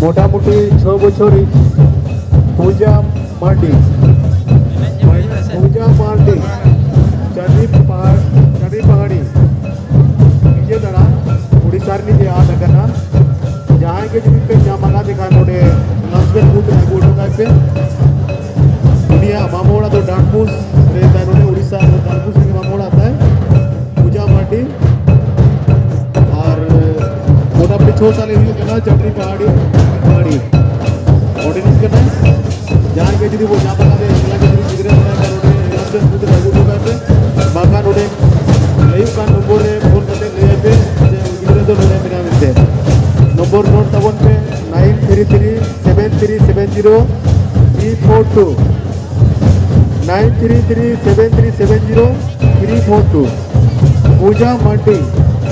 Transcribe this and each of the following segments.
मोटामुटी 6 বছর पूजा मार्डी चंडी पहाड़ी निजे दड़ा उड़ीसार निजे आदकना जहाँ के जिन पे जामगा दिखा नोडे नस्बेल गुड है गुड का पे दुनिया मामोड़ा तो डांडपूस रहता है नोडे उड़ीसा तो डांडपूस में मामोड़ा आता है पूजा मार्डी और मोटामुटी 6 साल हुई करना चंडी पहाड़ी ऑर्डिनेंस करना जहाँ के जिन वो जामगा दे अगला के जिन जिगरे बनाए नोडे नस्बेल गुड है गुड का पे बाका नोडे लाइव का नंबर है फोन करते ले पे जिगरे तो नोडे बिना मिलते नंबर नोट तबन पे 9337370 9337370 पूजा मार्डी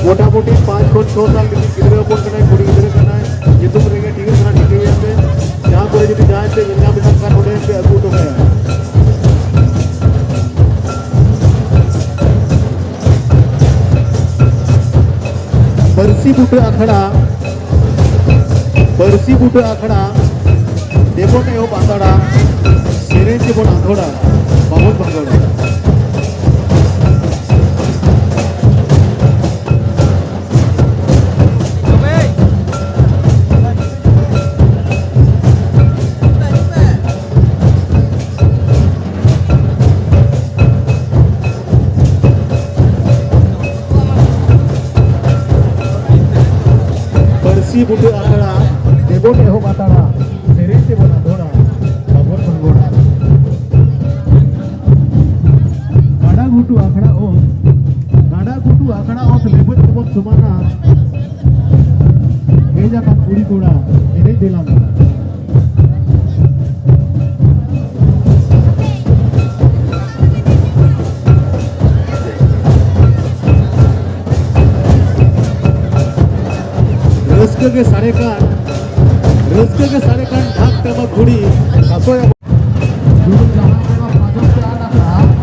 मोटामुटी 5 से 6 साल के गिदरे फोन करना है गुड़ी गिदरे करना है ये तो रहेगा टीवी करना टीवी यहाँ पे जहाँ पर यदि जाए पे गंगा में सबका नोडे पे अद्भुत हो गया बरसी बुट आखड़ा देखो ने हो बांधड़ा सेरे से बोल आंधोड़ा बहुत भंगड़ा बरसी बुट आखड़ा देखो ने हो बांधड़ा सेरे से बोल आंधोड़ा बहुत भंगड़ा गाड़ा गुटू आखड़ा ओ लेबत बहुत सुमाना भेजा का पूरी कोड़ा एने दिलाना रस्के के सारे कान ढाक टमक घुड़ी कसोया जुड़ून जाना का पाजन से आना का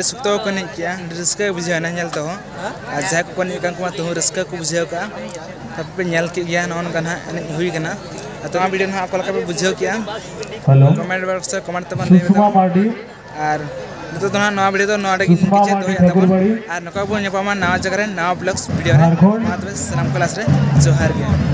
सुक्तो को नहीं किया रिस्का बुझे ना नल तो आज जाक को नहीं कान को तो रिस्का को बुझे का तब पे नल के गया नॉन का ना हुई का ना तो आ वीडियो ना आपको लगा पे बुझे किया हेलो कमेंट बॉक्स से कमेंट तब नहीं बता और तो ना नवा वीडियो तो नवा के पीछे तो है तब और नका बो ने पामा नवा जगह रे नवा ब्लॉग्स वीडियो रे मात्र सलाम क्लास रे जोहार के